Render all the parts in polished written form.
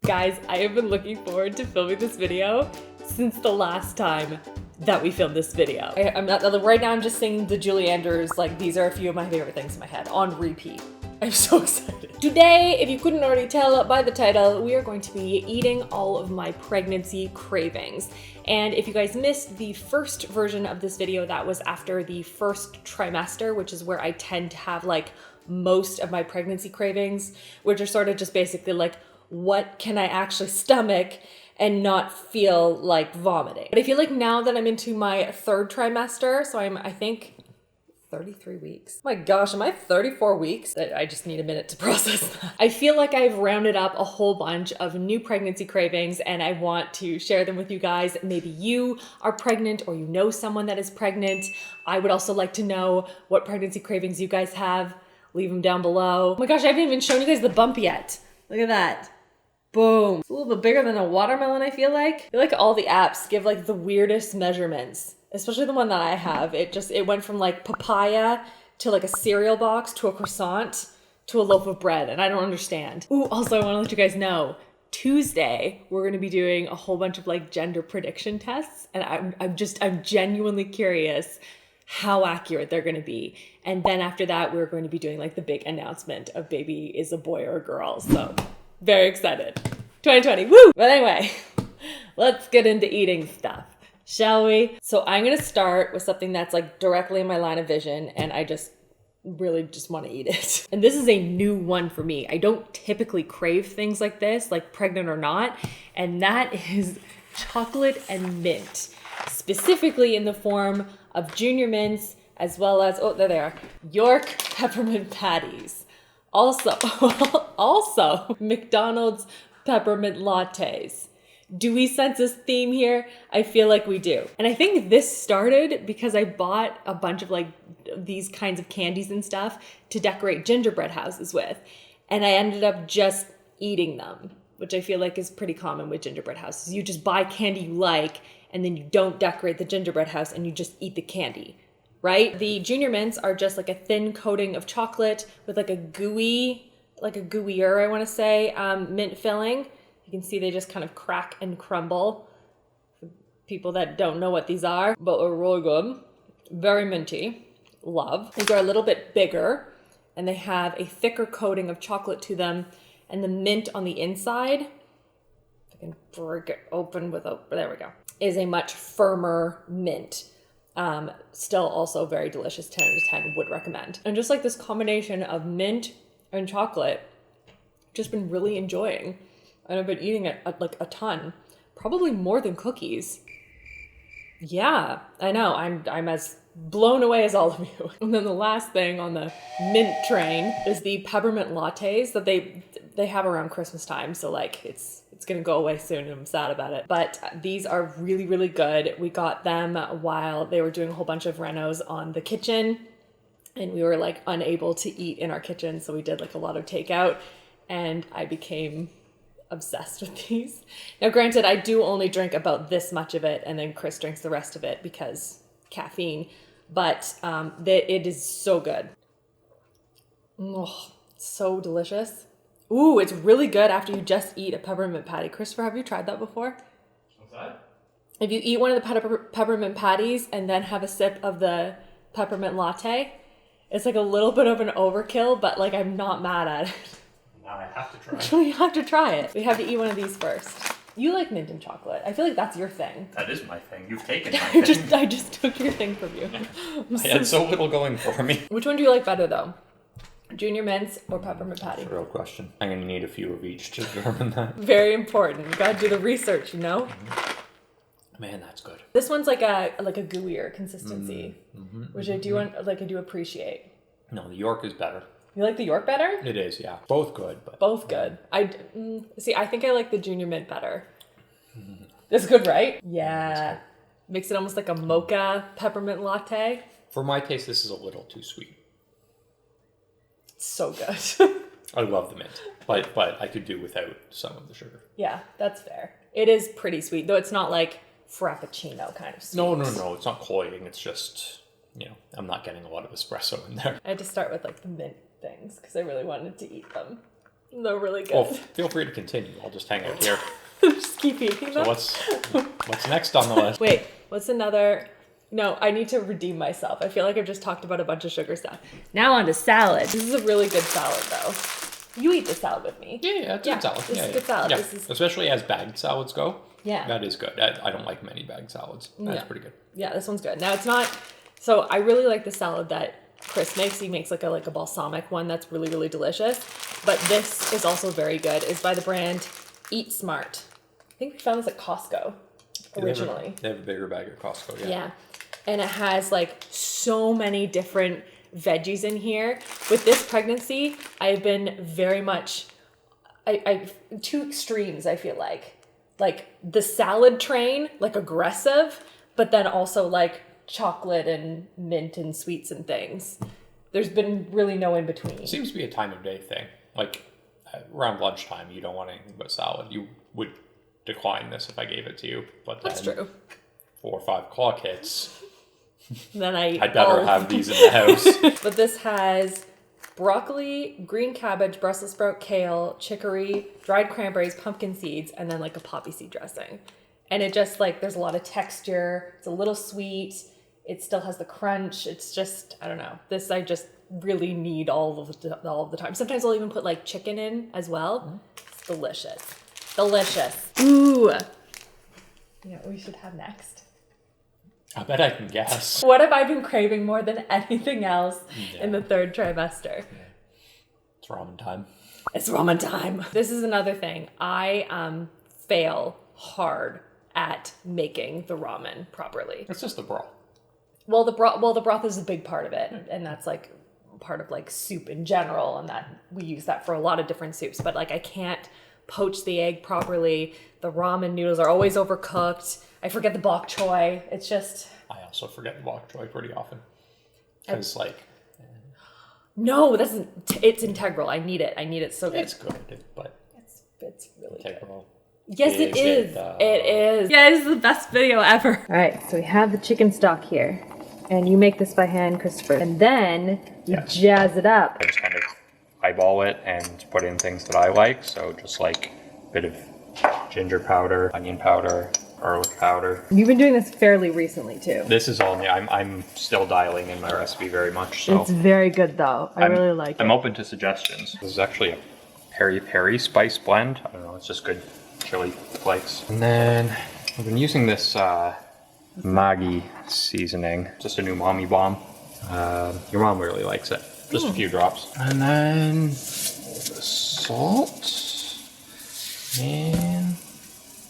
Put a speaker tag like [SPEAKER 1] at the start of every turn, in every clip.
[SPEAKER 1] Guys, I have been looking forward to filming this video since the last time that we filmed this video. Right now I'm just singing the Julie Andrews, like these are a few of my favorite things in my head on repeat. I'm so excited. Today, if you couldn't already tell by the title, we are going to be eating all of my pregnancy cravings. And if you guys missed the first version of this video, that was after the first trimester, which is where I tend to have like most of my pregnancy cravings, which are sort of just basically like, what can I actually stomach and not feel like vomiting? But I feel like now that I'm into my third trimester, so I think 33 weeks. Oh my gosh, am I 34 weeks? I just need a minute to process that. I feel like I've rounded up a whole bunch of new pregnancy cravings and I want to share them with you guys. Maybe you are pregnant or you know someone that is pregnant. I would also like to know what pregnancy cravings you guys have. Leave them down below. Oh my gosh, I haven't even shown you guys the bump yet. Look at that. Boom. It's a little bit bigger than a watermelon, I feel like. I feel like all the apps give like the weirdest measurements. Especially the one that I have. It went from like papaya to like a cereal box to a croissant to a loaf of bread, and I don't understand. Ooh, also I want to let you guys know, Tuesday we're going to be doing a whole bunch of like gender prediction tests, and I'm genuinely curious how accurate they're going to be. And then after that we're going to be doing like the big announcement of baby is a boy or a girl. So very excited. 2020, woo! But anyway, let's get into eating stuff. Shall we? So I'm going to start with something that's like directly in my line of vision and I really just want to eat it. And this is a new one for me. I don't typically crave things like this, like pregnant or not. And that is chocolate and mint, specifically in the form of Junior Mints, as well as, oh, there they are, York Peppermint Patties. Also McDonald's Peppermint Lattes. Do we sense this theme here? I feel like we do. And I think this started because I bought a bunch of like these kinds of candies and stuff to decorate gingerbread houses with. And I ended up just eating them, which I feel like is pretty common with gingerbread houses. You just buy candy you like and then you don't decorate the gingerbread house and you just eat the candy, right? The Junior Mints are just like a thin coating of chocolate with like a gooier, I want to say, mint filling. You can see they just kind of crack and crumble. For people that don't know what these are, but are really good. Very minty. Love. These are a little bit bigger and they have a thicker coating of chocolate to them and the mint on the inside, if I can break it open there we go, is a much firmer mint. Still also very delicious, 10 out of 10, would recommend. And just like this combination of mint and chocolate, just been really enjoying. And I've been eating it like a ton, probably more than cookies. Yeah, I know. I'm as blown away as all of you. And then the last thing on the mint train is the peppermint lattes that they have around Christmas time. So like it's gonna go away soon and I'm sad about it. But these are really, really good. We got them while they were doing a whole bunch of renos on the kitchen and we were like unable to eat in our kitchen. So we did like a lot of takeout and I became obsessed with these. Now granted, I do only drink about this much of it and then Chris drinks the rest of it because caffeine, but it is so good. Oh, so delicious. Ooh, it's really good after you just eat a peppermint patty. Christopher, have you tried that before?
[SPEAKER 2] What's that?
[SPEAKER 1] If you eat one of the peppermint patties and then have a sip of the peppermint latte, it's like a little bit of an overkill, but like I'm not mad at it.
[SPEAKER 2] Now I have to try it.
[SPEAKER 1] You have to try it. We have to eat one of these first. You like mint and chocolate. I feel like that's your thing.
[SPEAKER 2] That is my thing. You've taken my thing.
[SPEAKER 1] I just took your thing from you.
[SPEAKER 2] I had so little going for me.
[SPEAKER 1] Which one do you like better though? Junior Mints or peppermint patty?
[SPEAKER 2] That's a real question. I'm going to need a few of each to determine that.
[SPEAKER 1] Very important. You gotta do the research, you know?
[SPEAKER 2] Man, that's good.
[SPEAKER 1] This one's like a gooier consistency, which I do appreciate. No,
[SPEAKER 2] the York is better.
[SPEAKER 1] You like the York better?
[SPEAKER 2] It is, yeah. Both good, but
[SPEAKER 1] both good. I think I like the Junior Mint better. That's good, right? Yeah. Makes it almost like a mocha peppermint latte.
[SPEAKER 2] For my taste, this is a little too sweet.
[SPEAKER 1] It's so good.
[SPEAKER 2] I love the mint, but I could do without some of the sugar.
[SPEAKER 1] Yeah, that's fair. It is pretty sweet, though it's not like Frappuccino kind of sweet.
[SPEAKER 2] No. It's not cloying. It's just, I'm not getting a lot of espresso in there.
[SPEAKER 1] I had to start with like the mint things because I really wanted to eat them. They're really good.
[SPEAKER 2] Well, feel free to continue. I'll just hang out here.
[SPEAKER 1] Just keep eating them.
[SPEAKER 2] So what's next on the list?
[SPEAKER 1] Wait, what's another? No, I need to redeem myself. I feel like I've just talked about a bunch of sugar stuff. Now on to salad. This is a really good salad, though. You eat this salad with me.
[SPEAKER 2] Yeah, it's a good salad.
[SPEAKER 1] This is good salad.
[SPEAKER 2] Yeah.
[SPEAKER 1] This is...
[SPEAKER 2] Especially as bagged salads go.
[SPEAKER 1] Yeah.
[SPEAKER 2] That is good. I don't like many bagged salads. That's pretty good.
[SPEAKER 1] Yeah, this one's good. Now it's not... So I really like the salad that Chris makes. He makes like a balsamic one that's really, really delicious. But this is also very good. It's by the brand Eat Smart. I think we found this at Costco originally.
[SPEAKER 2] They have a bigger bag at Costco, yeah.
[SPEAKER 1] Yeah. And it has like so many different veggies in here. With this pregnancy, I've been very much, I two extremes, I feel like. Like the salad train, like aggressive, but then also like chocolate and mint and sweets and things. There's been really no in between.
[SPEAKER 2] It seems to be a time of day thing. Like around lunchtime, you don't want anything but salad. You would decline this if I gave it to you. But
[SPEAKER 1] That's true.
[SPEAKER 2] 4 or 5 o'clock hits.
[SPEAKER 1] Then I'd
[SPEAKER 2] better have these in the house.
[SPEAKER 1] But this has broccoli, green cabbage, Brussels sprout, kale, chicory, dried cranberries, pumpkin seeds, and then like a poppy seed dressing. And it just like, there's a lot of texture. It's a little sweet. It still has the crunch. It's just, I don't know. This I just really need all of the time. Sometimes I'll even put like chicken in as well. Mm-hmm. It's delicious. Delicious. Ooh. You know what we should have next?
[SPEAKER 2] I bet I can guess.
[SPEAKER 1] What have I been craving more than anything else in the 3rd trimester?
[SPEAKER 2] Yeah. It's ramen time.
[SPEAKER 1] It's ramen time. This is another thing. I fail hard at making the ramen properly.
[SPEAKER 2] It's just the broth.
[SPEAKER 1] Well, the broth is a big part of it, and that's like part of like soup in general, and that we use that for a lot of different soups. But like I can't poach the egg properly. The ramen noodles are always overcooked. I forget the bok choy. It's just...
[SPEAKER 2] I also forget the bok choy pretty often. Because, like...
[SPEAKER 1] No, it's integral. I need it so good.
[SPEAKER 2] It's good, but...
[SPEAKER 1] It's really
[SPEAKER 2] integral.
[SPEAKER 1] Good. Yes, it is. It is. Yeah, this is the best video ever. All right, so we have the chicken stock here. And you make this by hand, Christopher. And then you jazz it up.
[SPEAKER 2] I just kind of eyeball it and put in things that I like. So just like a bit of ginger powder, onion powder, garlic powder.
[SPEAKER 1] You've been doing this fairly recently too.
[SPEAKER 2] This is all new. I'm still dialing in my recipe very much. So
[SPEAKER 1] it's very good though. I really like it.
[SPEAKER 2] I'm open to suggestions. This is actually a peri-peri spice blend. I don't know, it's just good chili flakes. And then I've been using this Maggi seasoning, just a new mommy bomb. Your mom really likes it. Just a few drops. And then the salt. And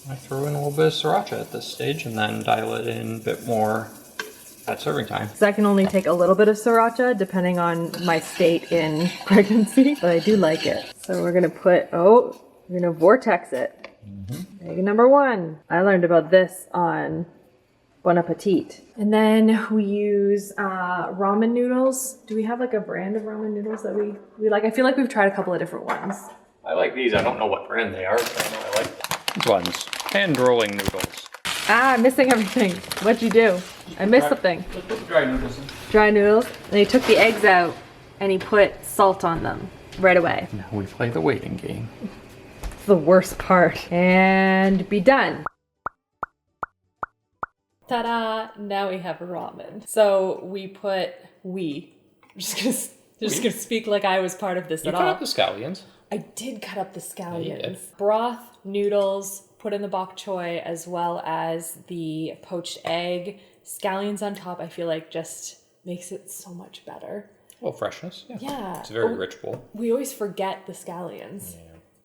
[SPEAKER 2] I throw in a little bit of sriracha at this stage and then dial it in a bit more at serving time.
[SPEAKER 1] So I can only take a little bit of sriracha depending on my state in pregnancy, but I do like it. So we're gonna we're gonna vortex it. Mm-hmm. Egg number 1. I learned about this on Bon Appetit. And then we use ramen noodles. Do we have like a brand of ramen noodles that we like? I feel like we've tried a couple of different ones.
[SPEAKER 2] I like these. I don't know what brand they are, but I know I like them. These ones. Hand rolling noodles.
[SPEAKER 1] I'm missing everything. What'd you do? I missed something.
[SPEAKER 2] Let's put the dry noodles in.
[SPEAKER 1] Dry noodles. And he took the eggs out and he put salt on them right away.
[SPEAKER 2] Now we play the waiting game.
[SPEAKER 1] It's the worst part. And be done. Ta-da! Now we have ramen. So I'm just gonna speak like I was part of this at all.
[SPEAKER 2] You cut up the scallions.
[SPEAKER 1] I did cut up the scallions.
[SPEAKER 2] Yeah, you did.
[SPEAKER 1] Broth, noodles, put in the bok choy, as well as the poached egg. Scallions on top, I feel like just makes it so much better.
[SPEAKER 2] Well, freshness. Yeah.
[SPEAKER 1] Yeah.
[SPEAKER 2] It's a very rich bowl.
[SPEAKER 1] We always forget the scallions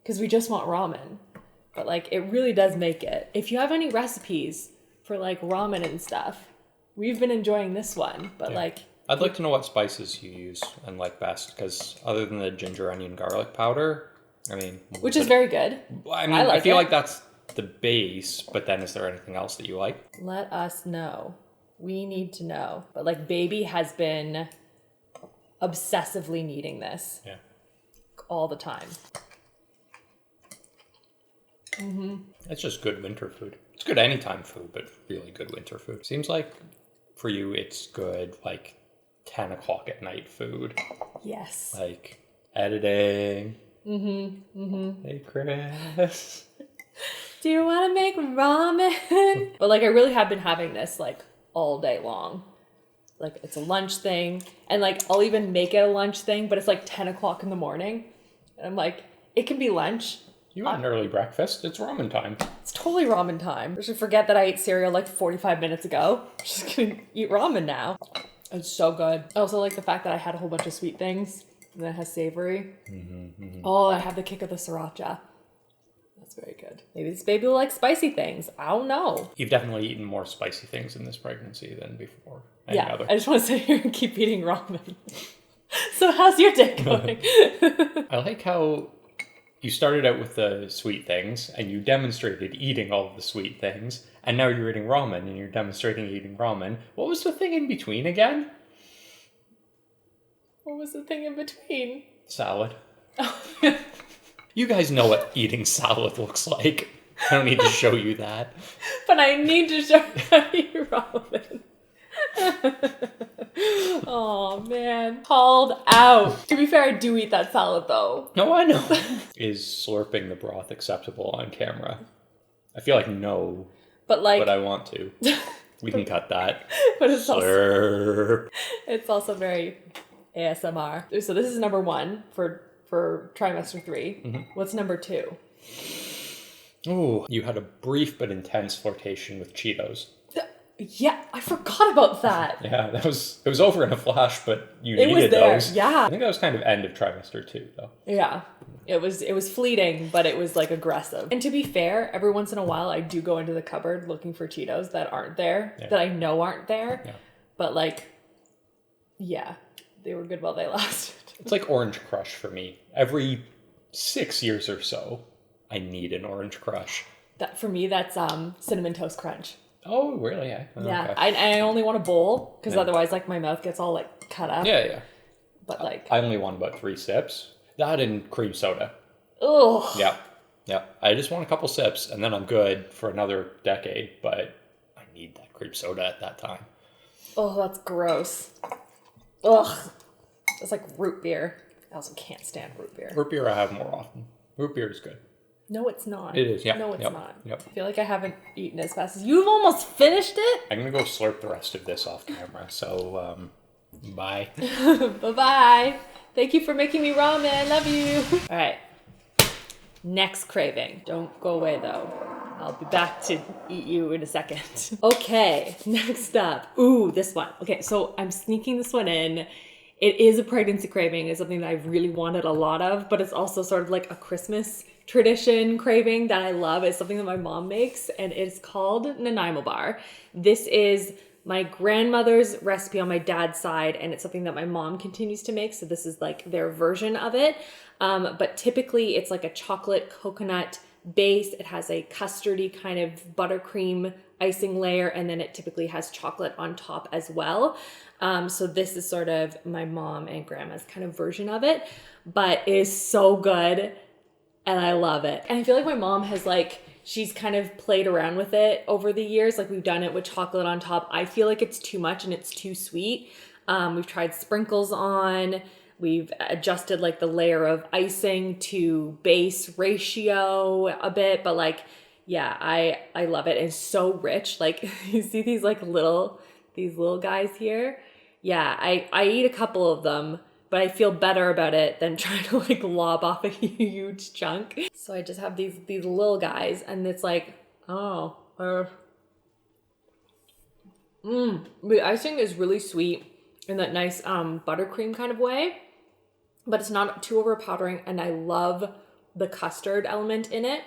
[SPEAKER 1] because we just want ramen. But like, it really does make it. If you have any recipes for like ramen and stuff, we've been enjoying this one. But like...
[SPEAKER 2] I'd like to know what spices you use and like best, because other than the ginger, onion, garlic powder, I mean...
[SPEAKER 1] Which is very good.
[SPEAKER 2] I mean, I feel like that's the base, but then is there anything else that you like?
[SPEAKER 1] Let us know. We need to know. But like, baby has been obsessively needing this.
[SPEAKER 2] Yeah.
[SPEAKER 1] All the time. Mm-hmm.
[SPEAKER 2] It's just good winter food. It's good anytime food, but really good winter food. Seems like for you, it's good, like 10 o'clock at night food.
[SPEAKER 1] Yes.
[SPEAKER 2] Like editing, Hey, Chris.
[SPEAKER 1] Do you want to make ramen? But like, I really have been having this like all day long. Like, it's a lunch thing. And like, I'll even make it a lunch thing, but it's like 10 o'clock in the morning. And I'm like, it can be lunch.
[SPEAKER 2] You had an early breakfast. It's ramen time.
[SPEAKER 1] It's totally ramen time. I should forget that I ate cereal like 45 minutes ago. I'm just gonna eat ramen now. It's so good. I also like the fact that I had a whole bunch of sweet things. And then it has savory. Oh, I have the kick of the sriracha. That's very good. Maybe this baby will like spicy things. I don't know.
[SPEAKER 2] You've definitely eaten more spicy things in this pregnancy than before.
[SPEAKER 1] Yeah, I just want to sit here and keep eating ramen. So how's your day going?
[SPEAKER 2] I like how you started out with the sweet things and you demonstrated eating all of the sweet things. And now you're eating ramen and you're demonstrating eating ramen. What was the thing in between again?
[SPEAKER 1] What was the thing in between?
[SPEAKER 2] Salad. You guys know what eating salad looks like. I don't need to show you that.
[SPEAKER 1] But I need to show you how to eat ramen. Oh man, called out. To be fair, I do eat that salad though.
[SPEAKER 2] No, I know. Is slurping the broth acceptable on camera? I feel like no,
[SPEAKER 1] but
[SPEAKER 2] I want to. We can cut that.
[SPEAKER 1] But it's
[SPEAKER 2] Slurp.
[SPEAKER 1] It's also very ASMR. So this is number 1 for trimester 3. What's number 2?
[SPEAKER 2] Ooh, you had a brief but intense flirtation with Cheetos.
[SPEAKER 1] Yeah, I forgot about that.
[SPEAKER 2] Yeah, it was over in a flash, but you needed those.
[SPEAKER 1] Yeah.
[SPEAKER 2] I think that was kind of end of trimester 2, though.
[SPEAKER 1] Yeah. It was fleeting, but it was like aggressive. And to be fair, every once in a while I do go into the cupboard looking for Cheetos that aren't there, that I know aren't there. Yeah. But like, yeah, they were good while they lasted.
[SPEAKER 2] It's like Orange Crush for me. Every 6 years or so, I need an Orange Crush.
[SPEAKER 1] That for me, that's Cinnamon Toast Crunch.
[SPEAKER 2] Oh, really? Yeah.
[SPEAKER 1] Yeah. Okay. I only want a bowl because otherwise, like, my mouth gets all like cut up.
[SPEAKER 2] Yeah.
[SPEAKER 1] But like,
[SPEAKER 2] I only want about 3 sips. That and cream soda.
[SPEAKER 1] Ugh.
[SPEAKER 2] Yeah. I just want a couple sips and then I'm good for another decade. But I need that cream soda at that time.
[SPEAKER 1] Oh, that's gross. Ugh. It's like root beer. I also can't stand root beer.
[SPEAKER 2] Root beer I have more often. Root beer is good.
[SPEAKER 1] No, it's not.
[SPEAKER 2] It is, yeah.
[SPEAKER 1] No, it's not.
[SPEAKER 2] Yep.
[SPEAKER 1] I feel like I haven't eaten as fast as you've almost finished it.
[SPEAKER 2] I'm going to go slurp the rest of this off camera. So, bye.
[SPEAKER 1] Bye-bye. Thank you for making me ramen. Love you. All right. Next craving. Don't go away, though. I'll be back to eat you in a second. Okay, next up. Ooh, this one. Okay, so I'm sneaking this one in. It is a pregnancy craving. It's something that I've really wanted a lot of, but it's also sort of like a Christmas tradition craving that I love. It's something that my mom makes, and it's called Nanaimo Bar. This is my grandmother's recipe on my dad's side, and it's something that my mom continues to make, so this is like their version of it. But typically it's like a chocolate coconut base. It has a custardy kind of buttercream icing layer, and then it typically has chocolate on top as well. So this is sort of my mom and grandma's kind of version of it, but it is so good and I love it. And I feel like my mom has she's kind of played around with it over the years. Like, we've done it with chocolate on top. I feel like it's too much and it's too sweet. We've tried sprinkles on. We've adjusted like the layer of icing to base ratio a bit, but yeah, I love it. It's so rich. Like, you see these little guys here? Yeah, I eat a couple of them, but I feel better about it than trying to lob off a huge chunk. So I just have these little guys, and it's like, the icing is really sweet in that nice buttercream kind of way, but it's not too overpowering, and I love the custard element in it.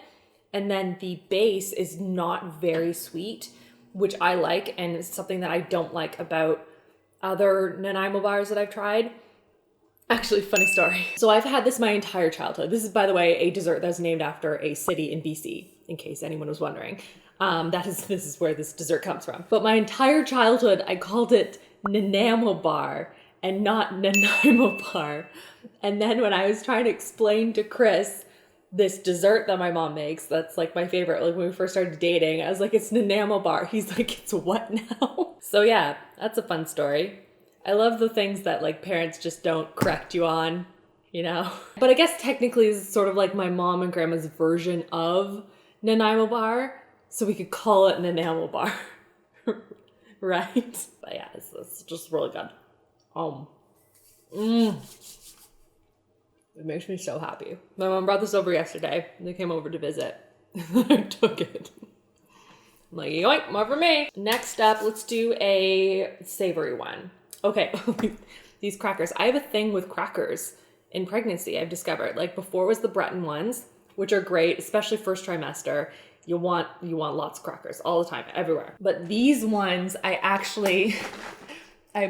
[SPEAKER 1] And then the base is not very sweet, which I like, and it's something that I don't like about other Nanaimo bars that I've tried. Actually, funny story. So I've had this my entire childhood. This is, by the way, a dessert that's named after a city in BC, in case anyone was wondering. This is where this dessert comes from. But my entire childhood, I called it Nanaimo Bar and not Nanaimo Bar. And then when I was trying to explain to Chris this dessert that my mom makes, that's like my favorite, when we first started dating, I was like, it's Nanaimo Bar. He's like, it's what now? So yeah, that's a fun story. I love the things that parents just don't correct you on. you know? But I guess technically it's sort of like my mom and grandma's version of Nanaimo Bar, so we could call it Nanaimo Bar, right? But yeah, it's just really good. It makes me so happy. My mom brought this over yesterday. They came over to visit. I took it. I'm like, yoink, more for me. Next up, let's do a savory one. Okay, these crackers. I have a thing with crackers in pregnancy, I've discovered. Like before was the Breton ones, which are great, especially first trimester. You want lots of crackers all the time, everywhere. But these ones, I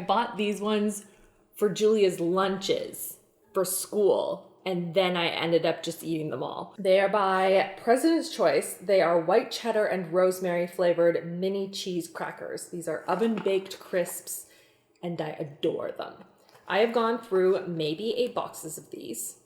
[SPEAKER 1] bought these ones for Julia's lunches for school, and then I ended up just eating them all. They are by President's Choice. They are white cheddar and rosemary flavored mini cheese crackers. These are oven baked crisps, and I adore them. I have gone through maybe 8 boxes of these,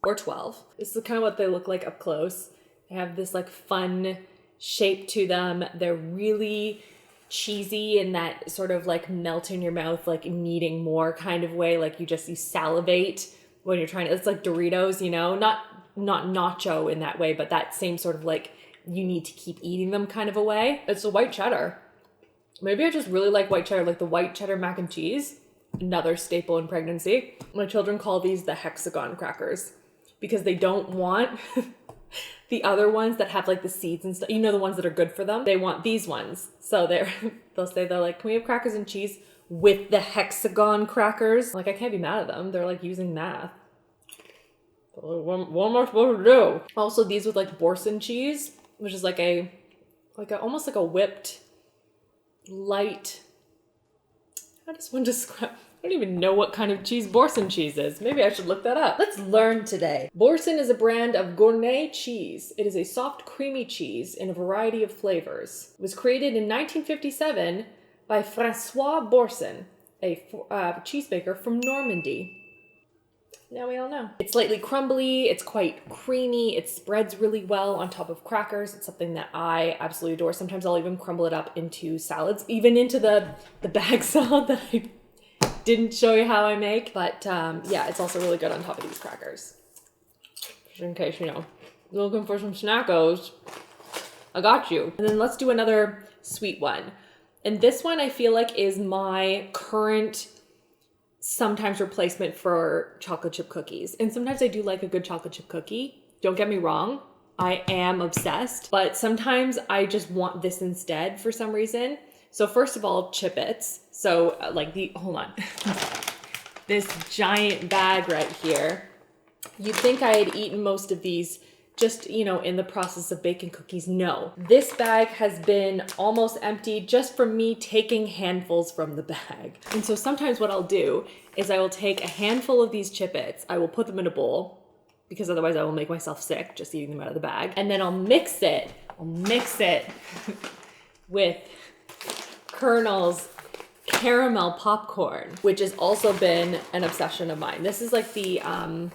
[SPEAKER 1] or 12. This is kind of what they look like up close. They have this like fun shape to them. They're really cheesy in that sort of like melt in your mouth, like needing more kind of way. Like you salivate when you're trying to, it's like Doritos, you know, not nacho in that way, but that same sort of like you need to keep eating them kind of a way. It's a white cheddar. Maybe I just really like white cheddar, like the white cheddar mac and cheese, another staple in pregnancy. My children call these the Hexagon Crackers because they don't want the other ones that have like the seeds and stuff, you know, the ones that are good for them. They want these ones. So they'll say, they're like, can we have crackers and cheese with the Hexagon Crackers? Like, I can't be mad at them. They're like using math. What am I supposed to do? Also these with like Boursin cheese, which is like a almost like a whipped light. How does one describe? I don't even know what kind of cheese Boursin cheese is. Maybe I should look that up. Let's learn today. Boursin is a brand of Gournay cheese. It is a soft, creamy cheese in a variety of flavors. It was created in 1957 by François Boursin, a cheesebaker from Normandy. Now we all know. It's slightly crumbly, it's quite creamy, it spreads really well on top of crackers. It's something that I absolutely adore. Sometimes I'll even crumble it up into salads, even into the bag salad that I didn't show you how I make. But yeah, it's also really good on top of these crackers. Just in case, you know, you're looking for some snackos, I got you. And then let's do another sweet one. And this one I feel like is my current sometimes replacement for chocolate chip cookies. And sometimes I do like a good chocolate chip cookie. Don't get me wrong, I am obsessed, but sometimes I just want this instead for some reason. So first of all, Chip-Its. So hold on, this giant bag right here. You'd think I had eaten most of these just, you know, in the process of baking cookies. No, this bag has been almost emptied just from me taking handfuls from the bag. And so sometimes what I'll do is I will take a handful of these Chip-Its, I will put them in a bowl, because otherwise I will make myself sick just eating them out of the bag. And then I'll mix it with Colonel's caramel popcorn, which has also been an obsession of mine. This is like the, I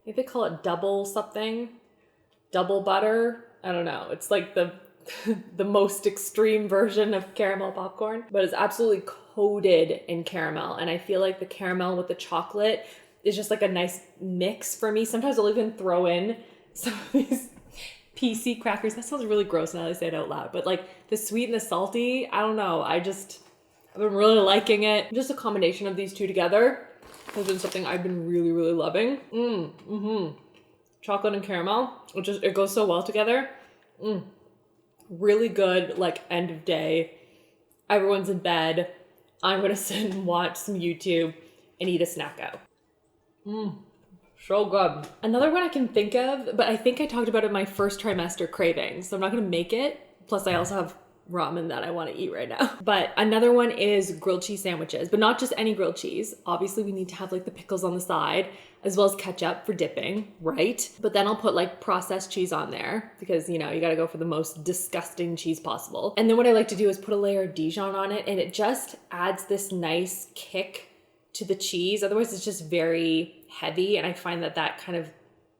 [SPEAKER 1] think they call it double something. Double butter. I don't know. It's like the most extreme version of caramel popcorn, but it's absolutely coated in caramel. And I feel like the caramel with the chocolate is just like a nice mix for me. Sometimes I'll even throw in some of these PC crackers. That sounds really gross now that I say it out loud, but like the sweet and the salty, I don't know. I've been really liking it. Just a combination of these two together has been something I've been really, really loving. Chocolate and caramel, it goes so well together. Really good, like end of day. Everyone's in bed. I'm gonna sit and watch some YouTube and eat a Snacko. So good. Another one I can think of, but I think I talked about it in my first trimester Cravings, so I'm not gonna make it. Plus I also have ramen that I want to eat right now. But another one is grilled cheese sandwiches, but not just any grilled cheese. Obviously we need to have like the pickles on the side as well as ketchup for dipping, right? But then I'll put like processed cheese on there because, you know, you got to go for the most disgusting cheese possible. And then what I like to do is put a layer of Dijon on it, and it just adds this nice kick to the cheese. Otherwise it's just very heavy, and I find that kind of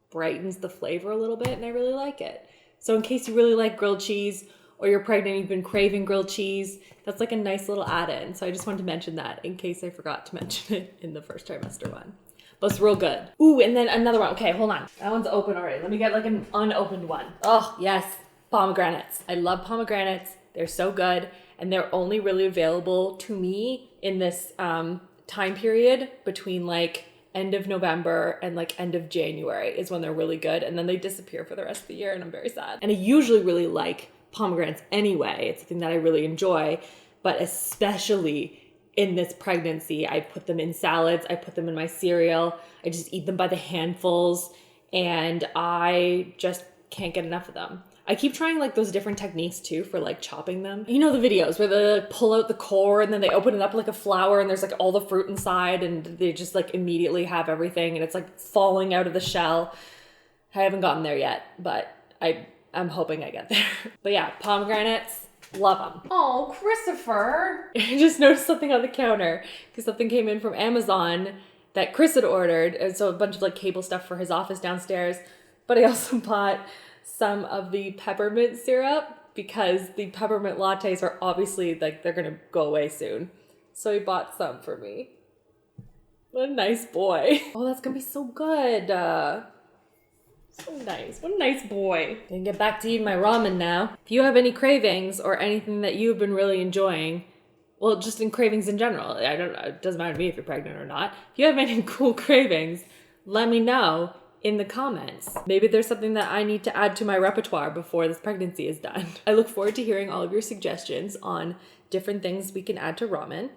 [SPEAKER 1] brightens the flavor a little bit, and I really like it. So in case you really like grilled cheese, or you're pregnant, you've been craving grilled cheese, that's like a nice little add-in. So I just wanted to mention that in case I forgot to mention it in the first trimester one. but it's real good. Ooh, and then another one. Okay, hold on. That one's open already. Let me get like an unopened one. Oh, yes. Pomegranates. I love pomegranates. They're so good. And they're only really available to me in this time period between like end of November and like end of January is when they're really good. And then they disappear for the rest of the year and I'm very sad. And I usually really like pomegranates anyway. It's something that I really enjoy, but especially in this pregnancy, I put them in salads. I put them in my cereal. I just eat them by the handfuls and I just can't get enough of them. I keep trying like those different techniques too for like chopping them. You know the videos where they like, pull out the core and then they open it up like a flower and there's like all the fruit inside and they just like immediately have everything and it's like falling out of the shell. I haven't gotten there yet, but I'm hoping I get there. But yeah, pomegranates, love them. Oh, Christopher. I just noticed something on the counter because something came in from Amazon that Chris had ordered. And so a bunch of like cable stuff for his office downstairs. But I also bought some of the peppermint syrup because the peppermint lattes are obviously like they're gonna go away soon. So he bought some for me. What a nice boy. Oh, that's gonna be so good. So nice. What a nice boy. Gonna get back to eating my ramen now. If you have any cravings or anything that you've been really enjoying, well, just in cravings in general, I don't know, it doesn't matter to me if you're pregnant or not. If you have any cool cravings, let me know in the comments. Maybe there's something that I need to add to my repertoire before this pregnancy is done. I look forward to hearing all of your suggestions on different things we can add to ramen.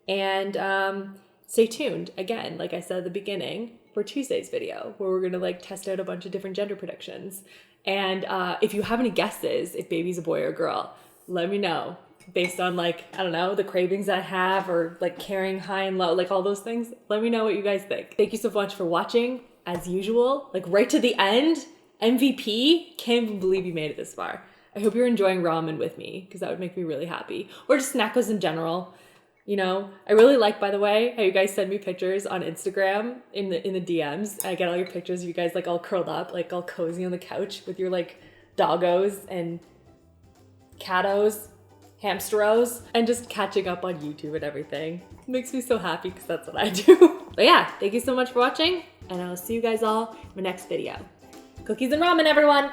[SPEAKER 1] And stay tuned, again, like I said at the beginning, for Tuesday's video, where we're gonna like test out a bunch of different gender predictions. And if you have any guesses, if baby's a boy or a girl, let me know. Based on like, I don't know, the cravings I have or like carrying high and low, like all those things. Let me know what you guys think. Thank you so much for watching. As usual, like right to the end, MVP, can't even believe you made it this far. I hope you're enjoying ramen with me because that would make me really happy. Or just snackos in general. You know, I really like, by the way, how you guys send me pictures on Instagram in the DMs. I get all your pictures of you guys like all curled up, like all cozy on the couch with your like doggos and cattos, hamsteros, and just catching up on YouTube and everything. It makes me so happy because that's what I do. But yeah, thank you so much for watching, and I'll see you guys all in my next video. Cookies and ramen, everyone!